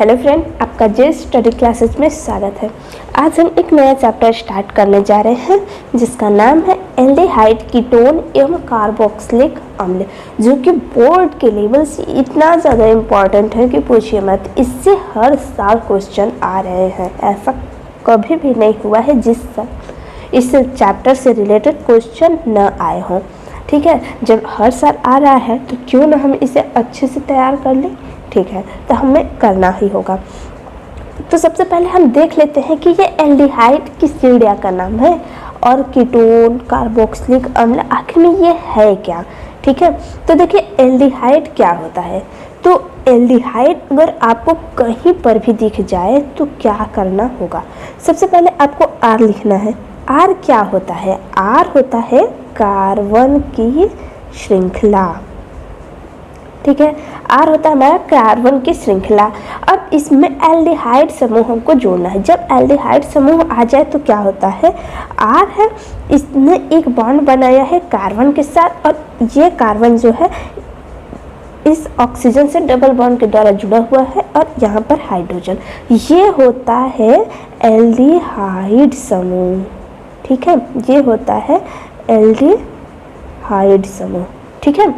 Hello friend, आपका जे study classes में स्वागत है। आज हम एक नया चैप्टर स्टार्ट करने जा रहे हैं जिसका नाम है एल्डिहाइड कीटोन एवं कार्बोक्सिलिक अम्ल, जो कि बोर्ड के लेवल से इतना ज़्यादा इम्पॉर्टेंट है कि पूछिए मत। इससे हर साल क्वेश्चन आ रहे हैं। ऐसा कभी भी नहीं हुआ है जिस इस चैप्टर से रिलेटेड क्वेश्चन न आए हों। ठीक है, जब हर साल आ रहा है तो क्यों ना हम इसे अच्छे से तैयार कर लें। ठीक है, तो हमें करना ही होगा। तो सबसे पहले हम देख लेते हैं कि ये एल्डिहाइड किस चिड़िया का नाम है और कीटोन कार्बोक्सिलिक अम्ल आखिर में ये है क्या। ठीक है, तो देखिए एल्डिहाइड क्या होता है। तो एल्डिहाइड अगर आपको कहीं पर भी दिख जाए तो क्या करना होगा। सबसे पहले आपको आर लिखना है। आर क्या होता है? आर होता है कार्बन की श्रृंखला। ठीक है, आर होता है हमारा कार्बन की श्रृंखला। अब इसमें एल्डिहाइड समूह हमको जोड़ना है। जब एल्डिहाइड समूह आ जाए तो क्या होता है, आर है, इसने एक बॉन्ड बनाया है कार्बन के साथ और ये कार्बन जो है इस ऑक्सीजन से डबल बॉन्ड के द्वारा जुड़ा हुआ है और यहाँ पर हाइड्रोजन, ये होता है एल्डिहाइड समूह। ठीक है, ये होता है एल्डिहाइड समूह। ठीक है,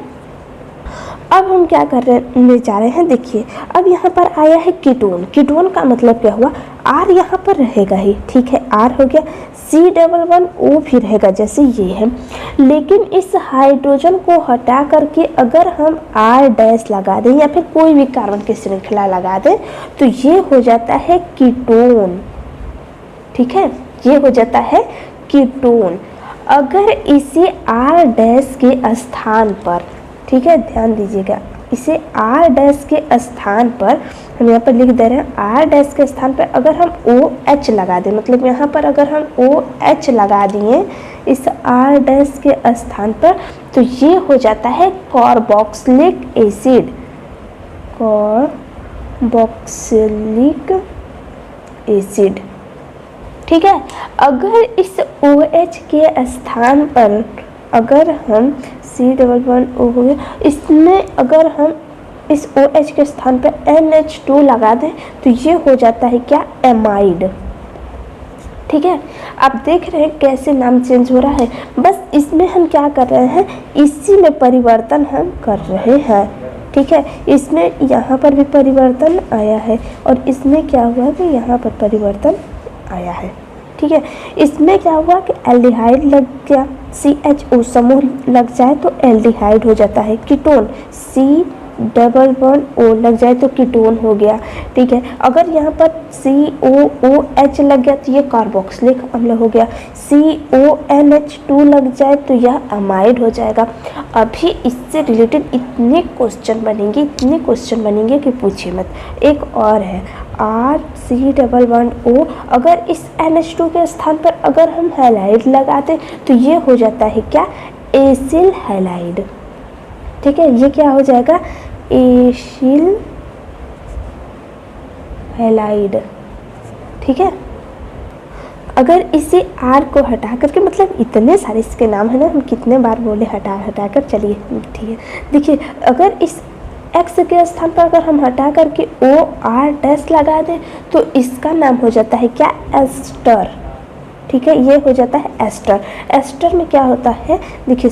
अब हम क्या करने जा रहे हैं, देखिए अब यहाँ पर आया है कीटोन। कीटोन का मतलब क्या हुआ, आर यहाँ पर रहेगा ही। ठीक है, आर हो गया, सी डबल वन ओ भी रहेगा जैसे ये है। लेकिन इस हाइड्रोजन को हटा करके अगर हम आर डैश लगा दें या फिर कोई भी कार्बन की श्रृंखला लगा दें तो ये हो जाता है कीटोन। ठीक है, ये हो जाता है कीटोन। अगर इसे आर डैश के स्थान पर, ठीक है ध्यान दीजिएगा, इसे आर डैश के स्थान पर हम यहाँ पर लिख दे रहे हैं। आर डैश के स्थान पर अगर हम ओ एच लगा दें, मतलब यहाँ पर अगर हम ओ एच लगा दिए इस आर डैश के स्थान पर तो ये हो जाता है कार्बोक्सिलिक एसिड। Carboxylic acid. ठीक है, अगर इस OH के स्थान पर अगर हम C डबल वन O हो गया, इसमें अगर हम इस OH के स्थान पर NH2 लगा दें तो ये हो जाता है क्या, एमाइड। ठीक है, आप देख रहे हैं कैसे नाम चेंज हो रहा है। बस इसमें हम क्या कर रहे हैं, इसी में परिवर्तन हम कर रहे हैं। ठीक है, इसमें यहाँ पर भी परिवर्तन आया है और इसमें क्या हुआ कि यहाँ पर परिवर्तन आया है। ठीक है, इसमें क्या हुआ कि एल्डिहाइड लग गया, CHO समूह लग जाए तो एल्डिहाइड हो जाता है। Ketone C double one O लग जाए तो कीटोन हो गया। ठीक है, अगर यहाँ पर COOH लग गया तो ये कार्बोक्सिलिक अम्ल हो गया। CONH2 लग जाए तो यह अमाइड हो जाएगा। अभी इससे रिलेटेड इतने क्वेश्चन बनेंगे कि पूछिए मत। एक और है RC डबल वन O, अगर इस NH2 के स्थान पर अगर हम हैलाइड लगाते तो ये हो जाता है क्या, एसिल हैलाइड। ठीक है, ये क्या हो जाएगा, एसिल हैलाइड। ठीक है, अगर इसे आर को हटा करके, मतलब इतने सारे इसके नाम है ना, हम कितने बार बोले हटा कर, चलिए ठीक है। देखिए अगर इस एक्स के स्थान पर अगर हम हटा करके ओ आर डैश लगा दें तो इसका नाम हो जाता है क्या, एस्टर। ठीक है, ये हो जाता है एस्टर। एस्टर में क्या होता है, देखिए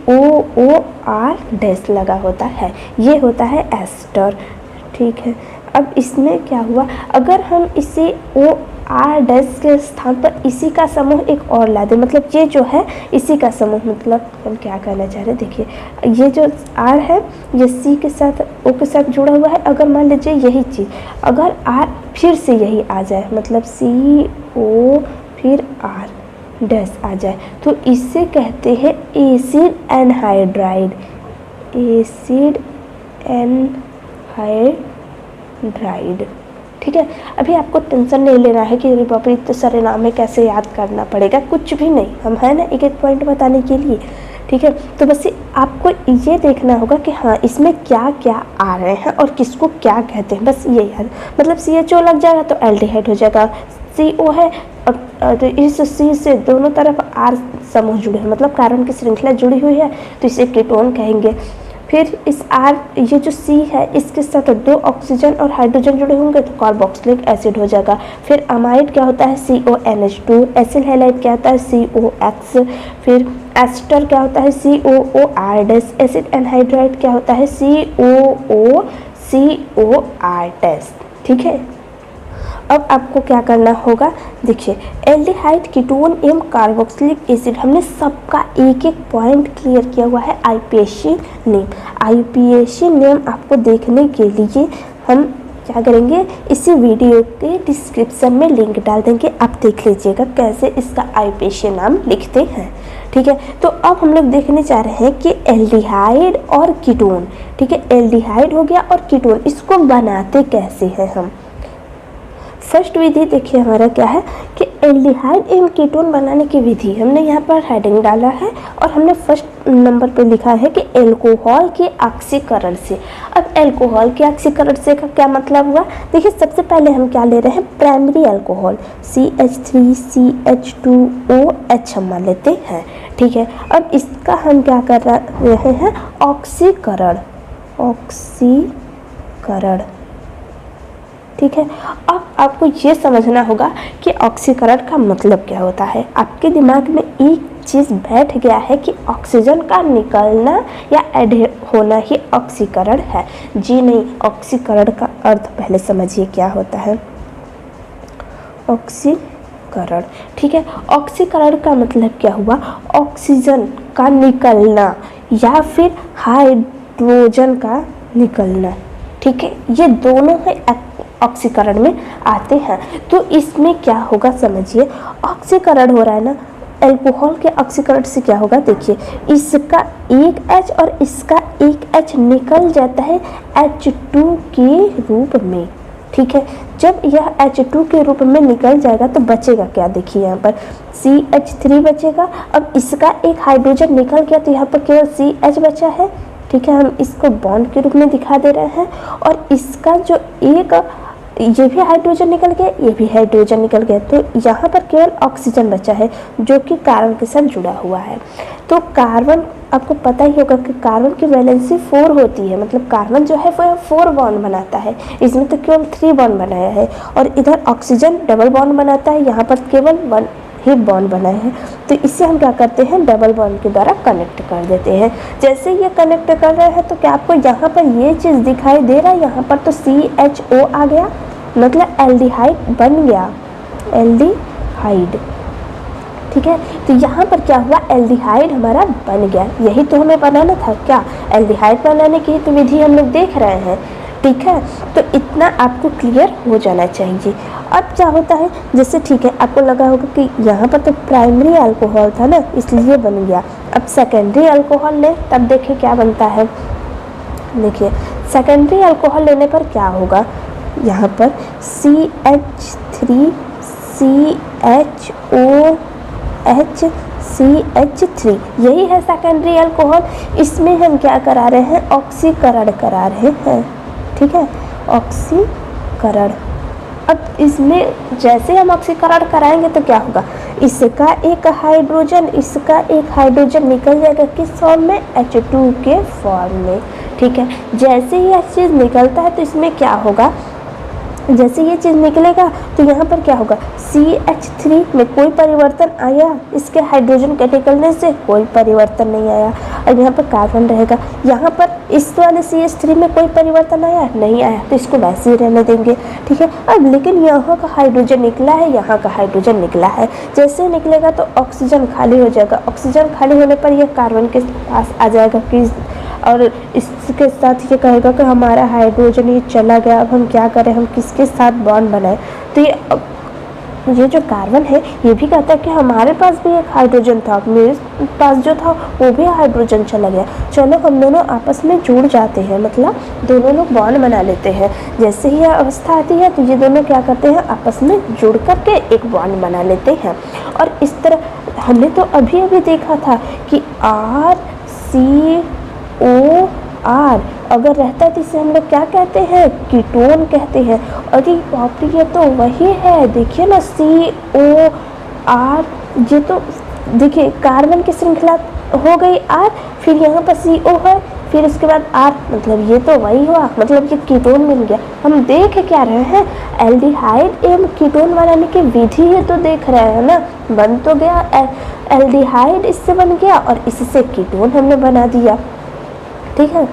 COOR डैश लगा होता है, ये होता है एस्टर। ठीक है, अब इसमें क्या हुआ, अगर हम इसे OR डैश के स्थान पर इसी का समूह एक और ला दें, मतलब ये जो है इसी का समूह, मतलब हम क्या कहना चाह रहे हैं, देखिए ये जो R है ये C के साथ O के साथ जुड़ा हुआ है। अगर मान लीजिए यही चीज़ अगर R फिर से यही आ जाए, मतलब CO फिर R डैश आ जाए तो इससे कहते हैं एसिड एनहाइड्राइड। Acid anhydride. ठीक है, अभी आपको टेंशन नहीं लेना है कि अरे बाप रे इतने सारे नाम है कैसे याद करना पड़ेगा, कुछ भी नहीं, हम है ना एक एक पॉइंट बताने के लिए। ठीक है, तो बस आपको ये देखना होगा कि हाँ इसमें क्या क्या आ रहे हैं और किसको क्या कहते हैं, बस ये याद। मतलब CHO लग जाएगा तो एल्डिहाइड हो जाएगा, CO है तो इस C से दोनों तरफ R समूह जुड़े हैं, मतलब कार्बन की श्रृंखला जुड़ी हुई है तो इसे कीटोन कहेंगे। फिर इस R, ये जो C है इसके साथ 2 ऑक्सीजन और हाइड्रोजन जुड़े होंगे तो कार्बोक्सिलिक एसिड हो जाएगा। फिर अमाइड क्या होता है CONH2, एसिल हैलाइड क्या होता है COX, फिर एस्टर क्या होता है COOR-, एसिड एनहाइड्राइड क्या होता है COOCOR-। ठीक है, अब आपको क्या करना होगा, देखिए एल्डिहाइड, कीटोन एवं कार्बोक्सिलिक एसिड, हमने सबका एक एक पॉइंट क्लियर किया हुआ है। आईपीएसी नेम, आईपीएसी नेम आपको देखने के लिए हम क्या करेंगे, इसी वीडियो के डिस्क्रिप्शन में लिंक डाल देंगे, आप देख लीजिएगा कैसे इसका आईपीएसी नाम लिखते हैं। ठीक है, तो अब हम लोग देखने जा रहे हैं कि एल्डिहाइड और कीटोन। ठीक है, एल्डिहाइड हो गया और कीटोन, इसको बनाते कैसे हैं हम। फर्स्ट विधि देखिए हमारा क्या है कि एल्डिहाइड एवं कीटोन बनाने की विधि, हमने यहाँ पर हेडिंग डाला है और हमने फर्स्ट नंबर पर लिखा है कि एल्कोहल के ऑक्सीकरण से। अब एल्कोहल के ऑक्सीकरण से का क्या मतलब हुआ, देखिए सबसे पहले हम क्या ले रहे हैं, प्राइमरी अल्कोहल CH3CH2OH हम मान लेते हैं। ठीक है, अब इसका हम क्या कर रहे हैं, ऑक्सीकरण, ऑक्सीकरण। ठीक है, अब आपको ये समझना होगा कि ऑक्सीकरण का मतलब क्या होता है। आपके दिमाग में एक चीज़ बैठ गया है कि ऑक्सीजन का निकलना या ऐड होना ही ऑक्सीकरण है। जी नहीं, ऑक्सीकरण का अर्थ पहले समझिए क्या होता है। ऑक्सीकरण, ठीक है, ऑक्सीकरण का मतलब क्या हुआ, ऑक्सीजन का निकलना या फिर हाइड्रोजन का निकलना। ठीक है, ये दोनों है ऑक्सीकरण में आते हैं। तो इसमें क्या होगा समझिए, ऑक्सीकरण हो रहा है ना, अल्कोहल के ऑक्सीकरण से क्या होगा, देखिए इसका एक H और इसका एक H निकल जाता है H2 के रूप में। ठीक है, जब यह H2 के रूप में निकल जाएगा तो बचेगा क्या, देखिए यहाँ पर CH3 बचेगा। अब इसका एक हाइड्रोजन निकल गया तो यहाँ पर केवल CH बचा है। ठीक है, हम इसको बॉन्ड के रूप में दिखा दे रहे हैं और इसका जो एक, ये भी हाइड्रोजन निकल गया, ये भी हाइड्रोजन निकल गया, तो यहाँ पर केवल ऑक्सीजन बचा है जो कि कार्बन के साथ जुड़ा हुआ है। तो कार्बन, आपको पता ही होगा कि कार्बन की वैलेंसी 4 होती है, मतलब कार्बन जो है वो 4 बॉन्ड बनाता है, इसमें तो केवल 3 बॉन्ड बनाया है। और इधर ऑक्सीजन डबल बॉन्ड बनाता है, यहाँ पर केवल 1 ही बॉन्ड बनाए हैं। तो इससे हम क्या करते हैं, डबल बॉन्ड के द्वारा कनेक्ट कर देते हैं। जैसे ये कनेक्ट कर रहे हैं तो क्या आपको यहाँ पर ये चीज़ दिखाई दे रहा है, यहाँ पर तो CHO आ गया, मतलब एल्डिहाइड बन गया, एल्डिहाइड। ठीक है, तो यहाँ पर क्या हुआ, एल्डिहाइड हमारा बन गया। यही तो हमें बनाना था क्या, एल्डिहाइड बनाने की तो विधि हम लोग देख रहे हैं। ठीक है, तो इतना आपको क्लियर हो जाना चाहिए। अब क्या होता है, जैसे ठीक है आपको लगा होगा कि यहाँ पर तो प्राइमरी अल्कोहल था ना इसलिए बन गया, अब सेकेंडरी अल्कोहल ले तब देखिए क्या बनता है। देखिए सेकेंडरी अल्कोहल लेने पर क्या होगा, यहाँ पर CH3CHOH यही है सेकेंडरी अल्कोहल। इसमें हम क्या करा रहे हैं, ऑक्सीकरण करा रहे हैं। ठीक है, ऑक्सीकरण। अब इसमें जैसे हम ऑक्सीकरण कराएंगे तो क्या होगा, इसका एक हाइड्रोजन, इसका एक हाइड्रोजन निकल जाएगा किस फॉर्म में, H2 के फॉर्म में। ठीक है, जैसे ही यह चीज़ निकलता है तो इसमें क्या होगा, जैसे ये चीज़ निकलेगा तो यहाँ पर क्या होगा, CH3 में कोई परिवर्तन आया, इसके हाइड्रोजन के निकलने से कोई परिवर्तन नहीं आया। और यहाँ पर कार्बन रहेगा, यहाँ पर इस वाले CH3 में कोई परिवर्तन आया नहीं आया, तो इसको वैसे ही रहने देंगे। ठीक है, अब लेकिन यहाँ का हाइड्रोजन निकला है, यहाँ का हाइड्रोजन निकला है, जैसे निकलेगा तो ऑक्सीजन खाली हो जाएगा। ऑक्सीजन खाली होने पर यह कार्बन के पास आ जाएगा कि, और इसके साथ ये कहेगा कि हमारा हाइड्रोजन ये चला गया, अब हम क्या करें, हम किसके साथ बॉन्ड बनाएं। तो ये जो कार्बन है ये भी कहता है कि हमारे पास भी एक हाइड्रोजन था, मेरे पास जो था वो भी हाइड्रोजन चला गया, चलो हम दोनों आपस में जुड़ जाते हैं, मतलब दोनों लोग बॉन्ड बना लेते हैं। जैसे ही यह अवस्था आती है तो ये दोनों क्या करते हैं, आपस में जुड़ करके एक बॉन्ड बना लेते हैं। और इस तरह हमने तो अभी अभी देखा था कि RCOR अगर रहता है तो इसे हम लोग क्या कहते हैं, कीटोन कहते हैं। अरे बाप रे, ये तो वही है, देखिए ना COR, ये तो देखिए कार्बन की श्रृंखला हो गई R, फिर यहाँ पर CO है, फिर उसके बाद R, मतलब ये तो वही हुआ, मतलब ये कीटोन मिल गया। हम देख क्या रहे हैं, एल्डिहाइड एवं कीटोन बनाने की विधि ही तो देख रहे हैं ना। बन तो गया, एल्डिहाइड इससे बन गया और इससे कीटोन हमने बना दिया, ठीक है।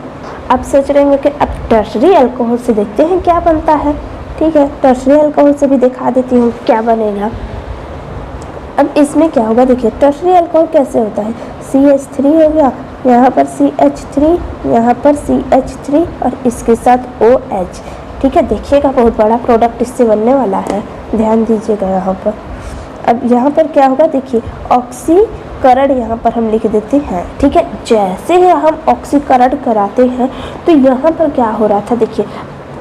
अब सोच रहे हैं कि अब टर्शरी अल्कोहल से देखते हैं क्या बनता है, ठीक है। टर्शरी अल्कोहल से भी दिखा देती हूँ क्या बनेगा। अब इसमें क्या होगा, देखिए टर्शरी अल्कोहल कैसे होता है, CH3 हो गया, यहाँ पर CH3, यहाँ पर CH3 और इसके साथ OH, ठीक है। देखिएगा बहुत बड़ा प्रोडक्ट इससे बनने वाला है, ध्यान दीजिएगा यहाँ पर। अब यहाँ पर क्या होगा, देखिए ऑक्सीकरण यहाँ पर हम लिख देते हैं, ठीक है। जैसे ही हम ऑक्सीकरण कराते हैं तो यहाँ पर क्या हो रहा था, देखिए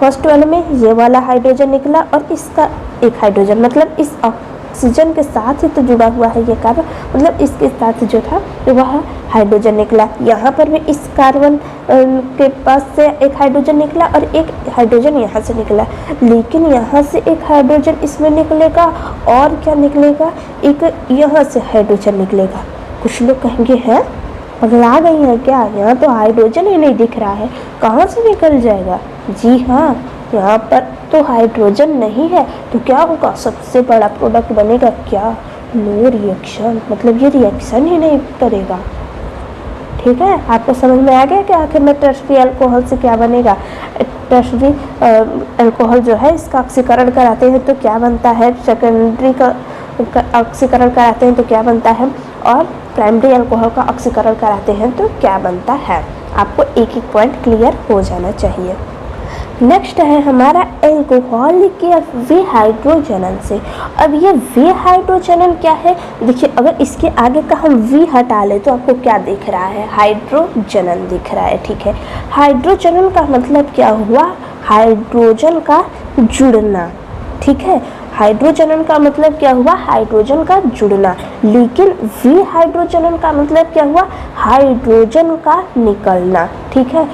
फर्स्ट वाले में ये वाला हाइड्रोजन निकला और इसका एक हाइड्रोजन, मतलब इस ऑक्सीजन के साथ ही तो जुड़ा हुआ है ये कार्बन, मतलब इसके साथ जो था वह हाइड्रोजन निकला। यहाँ पर भी इस कार्बन के पास से एक हाइड्रोजन निकला और एक हाइड्रोजन यहाँ से निकला, लेकिन यहाँ से एक हाइड्रोजन इसमें निकलेगा और क्या निकलेगा, एक यहाँ से हाइड्रोजन निकलेगा। कुछ लोग कहेंगे हैं पगला गई हैं क्या, यहाँ तो हाइड्रोजन ही नहीं दिख रहा है, कहाँ से निकल जाएगा। जी हाँ, यहाँ पर तो हाइड्रोजन नहीं है, तो क्या होगा, सबसे बड़ा प्रोडक्ट बनेगा क्या, नो रिएक्शन, मतलब ये रिएक्शन ही नहीं करेगा, ठीक है। आपको समझ में आ गया कि आखिर में टर्शरी अल्कोहल से क्या बनेगा। टर्शरी अल्कोहल जो है इसका ऑक्सीकरण कराते हैं तो क्या बनता है, सेकेंडरी का ऑक्सीकरण कराते हैं तो क्या बनता है, और प्राइमरी अल्कोहल का ऑक्सीकरण कराते हैं तो क्या बनता है। आपको एक एक पॉइंट क्लियर हो जाना चाहिए। नेक्स्ट है हमारा एल्कोहल के विहाइड्रोजनन से। अब ये विहाइड्रोजनन क्या है, देखिए अगर इसके आगे का हम वी हटा ले तो आपको क्या दिख रहा है, हाइड्रोजनन दिख रहा है, ठीक है। हाइड्रोजनन का मतलब क्या हुआ, हाइड्रोजन का जुड़ना, ठीक है। हाइड्रोजनन का मतलब क्या हुआ, हाइड्रोजन का जुड़ना, लेकिन विहाइड्रोजनन का मतलब क्या हुआ, हाइड्रोजन का निकलना, ठीक है।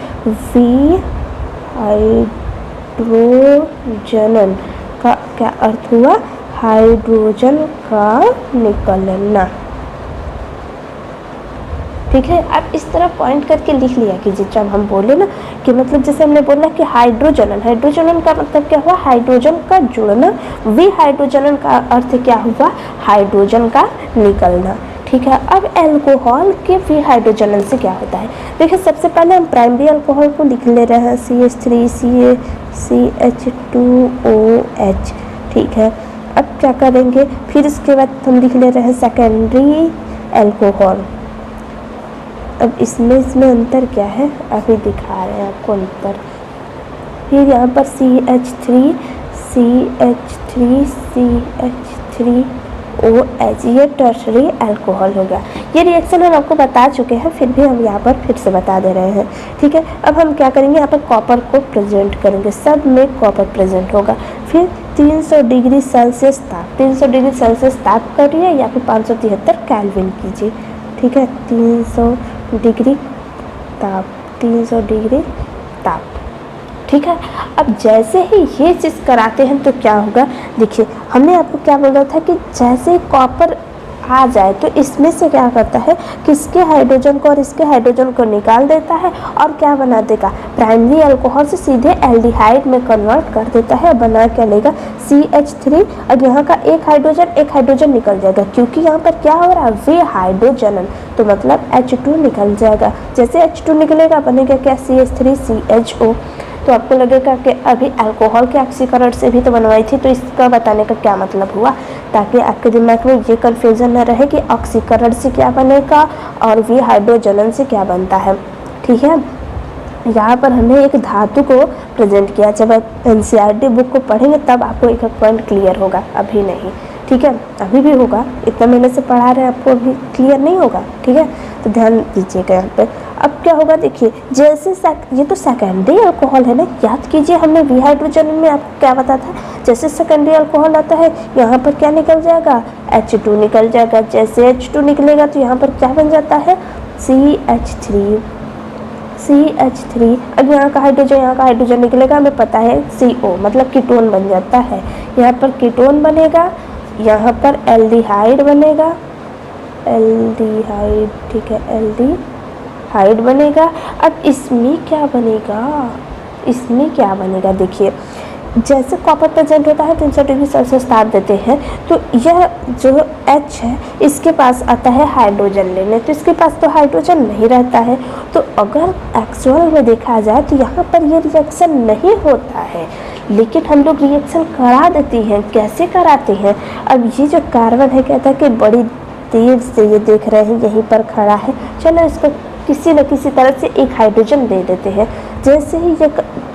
हाइड्रोजनन का क्या अर्थ हुआ, हाइड्रोजन का निकलना, ठीक है। आप इस तरह पॉइंट करके लिख लिया कीजिए जब हम बोले ना कि मतलब जैसे हमने बोला कि हाइड्रोजनन, हाइड्रोजनन का मतलब क्या हुआ, हाइड्रोजन का जुड़ना। विहाइड्रोजनन का अर्थ क्या हुआ, हाइड्रोजन का निकलना, ठीक है। अब अल्कोहल के विहाइड्रोजनन से क्या होता है, देखिए सबसे पहले हम प्राइमरी अल्कोहल को लिख ले रहे हैं, CH3 CH2OH, ठीक है। अब क्या करेंगे, फिर इसके बाद हम लिख ले रहे हैं सेकेंडरी अल्कोहल। अब इसमें अंतर क्या है, अभी दिखा रहे हैं आपको अंतर। फिर यहाँ पर CH3 CH3OH, ये टर्शरी अल्कोहल हो गया। ये रिएक्शन हम आपको बता चुके हैं, फिर भी हम यहाँ पर फिर से बता दे रहे हैं, ठीक है। अब हम क्या करेंगे, यहाँ पर कॉपर को प्रेजेंट करेंगे, सब में कॉपर प्रेजेंट होगा। फिर 300 डिग्री सेल्सियस ताप, 300 डिग्री सेल्सियस ताप करिए या फिर 573 केल्विन कीजिए, ठीक है। 300 डिग्री ताप, 300 डिग्री ताप, ठीक है। अब जैसे ही ये चीज़ कराते हैं तो क्या होगा, देखिए हमने आपको क्या बोला था कि जैसे कॉपर आ जाए तो इसमें से क्या करता है कि इसके हाइड्रोजन को और इसके हाइड्रोजन को निकाल देता है और क्या बना देगा, प्राइमरी अल्कोहल से सीधे एल्डिहाइड में कन्वर्ट कर देता है, बना क्या लेगा CH3, और यहाँ का एक हाइड्रोजन निकल जाएगा, क्योंकि यहाँ पर क्या हो रहा है, विहाइड्रोजनन, तो मतलब H2 निकल जाएगा। जैसे H2 निकलेगा बनेगा क्या, CH3CHO। तो आपको लगेगा कि अभी अल्कोहल के ऑक्सीकरण से भी तो बनवाई थी, तो इसका बताने का क्या मतलब हुआ, ताकि आपके दिमाग में ये कन्फ्यूज़न न रहे कि ऑक्सीकरण से क्या बनेगा और विहाइड्रोजनन से क्या बनता है, ठीक है। यहाँ पर हमने एक धातु को प्रेजेंट किया, जब आप NCERT बुक को पढ़ेंगे तब आपको एक पॉइंट क्लियर होगा, अभी नहीं, ठीक है। अभी भी होगा, इतना महीने से पढ़ा रहे हैं, आपको अभी क्लियर नहीं होगा, ठीक है। तो ध्यान दीजिएगा यहाँ पे। अब क्या होगा, देखिए जैसे ये तो सेकेंडरी अल्कोहल है ना, याद कीजिए हमने विहाइड्रोजनन में आपको क्या बताया था, जैसे सेकेंडरी अल्कोहल आता है यहाँ पर क्या निकल जाएगा, H2 निकल जाएगा। जैसे H2 निकलेगा तो यहाँ पर क्या बन जाता है, CH3। अब यहाँ का हाइड्रोजन निकलेगा, हमें पता है CO, मतलब कीटोन बन जाता है। यहाँ पर कीटोन बनेगा, यहाँ पर एल्डिहाइड बनेगा, एल्डिहाइड, ठीक है, एल्डिहाइड, एल्डिहाइड बनेगा। अब इसमें क्या बनेगा, देखिए जैसे कॉपर प्रेजेंट होता है 300 डिग्री सेल्सियस ताप देते हैं, तो यह जो H है इसके पास आता है हाइड्रोजन लेने, तो इसके पास तो हाइड्रोजन नहीं रहता है। तो अगर एक्चुअल में देखा जाए तो यहाँ पर ये रिएक्शन नहीं होता है, लेकिन हम लोग रिएक्शन करा देते हैं। कैसे कराते हैं, अब ये जो कार्बन है कहता है कि बड़ी देर से ये देख रहे हैं यहीं पर खड़ा है, चलो इसको किसी न किसी तरह से एक हाइड्रोजन दे देते हैं। जैसे ही ये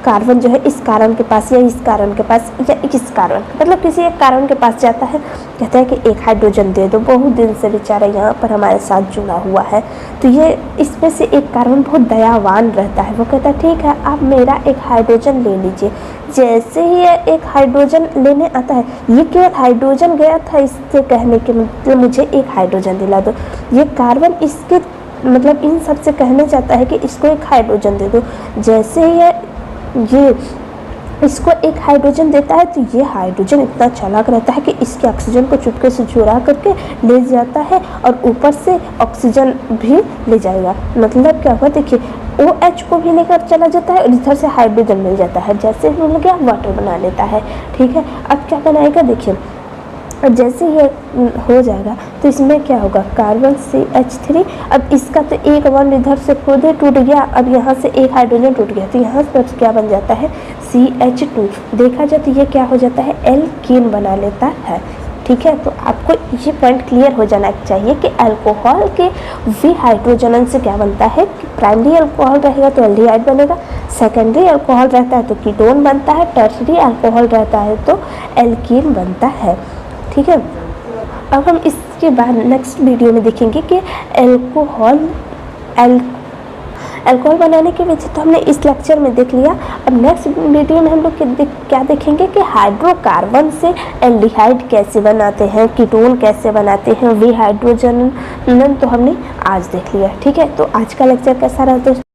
कार्बन जो है इस कार्बन के पास या इस कार्बन के पास या इस कार्बन मतलब किसी एक कार्बन के पास जाता है, कहता है कि एक हाइड्रोजन दे दो, बहुत दिन से बेचारा यहाँ पर हमारे साथ जुड़ा हुआ है। तो ये इसमें से एक कार्बन बहुत दयावान रहता है, वो कहता है ठीक है आप मेरा एक हाइड्रोजन ले लीजिए। जैसे ही ये एक हाइड्रोजन लेने आता है, ये केवल हाइड्रोजन गया था इससे कहने के मतलब मुझे एक हाइड्रोजन दिला दो, ये कार्बन इसके मतलब इन सब से कहने चाहता है कि इसको एक हाइड्रोजन दे दो। जैसे ही ये इसको एक हाइड्रोजन देता है, तो ये हाइड्रोजन इतना चालाक रहता है कि इसके ऑक्सीजन को चुपके से चुरा करके ले जाता है और ऊपर से ऑक्सीजन भी ले जाएगा। मतलब क्या हुआ, देखिए OH को भी लेकर चला जाता है और इधर से हाइड्रोजन मिल जाता है। जैसे ही मिल गया वाटर बना लेता है, ठीक है। अब क्या बनाएगा, देखिए और जैसे ये हो जाएगा तो इसमें क्या होगा, कार्बन CH3। अब इसका तो एक बॉन्ड इधर से खुद ही टूट गया, अब यहाँ से एक हाइड्रोजन टूट गया, तो यहाँ पर क्या बन जाता है CH2। देखा जाए तो ये क्या हो जाता है, एल्कीन बना लेता है, ठीक है। तो आपको ये पॉइंट क्लियर हो जाना चाहिए कि अल्कोहल के वी हाइड्रोजन से क्या बनता है कि प्राइमरी अल्कोहल रहेगा तो एल्डिहाइड बनेगा, सेकेंडरी अल्कोहल रहता है तो कीटोन बनता है, टर्शरी अल्कोहल रहता है तो एल्कीन बनता है, ठीक है। अब हम इसके बाद नेक्स्ट वीडियो में देखेंगे कि अल्कोहल बनाने की वजह तो हमने इस लेक्चर में देख लिया। अब नेक्स्ट वीडियो में हम लोग क्या देखेंगे कि हाइड्रोकार्बन से एल्डिहाइड कैसे बनाते हैं, कीटोन कैसे बनाते हैं, वी हाइड्रोजन तो हमने आज देख लिया, ठीक है। तो आज का लेक्चर कैसा रहा दोस्तों?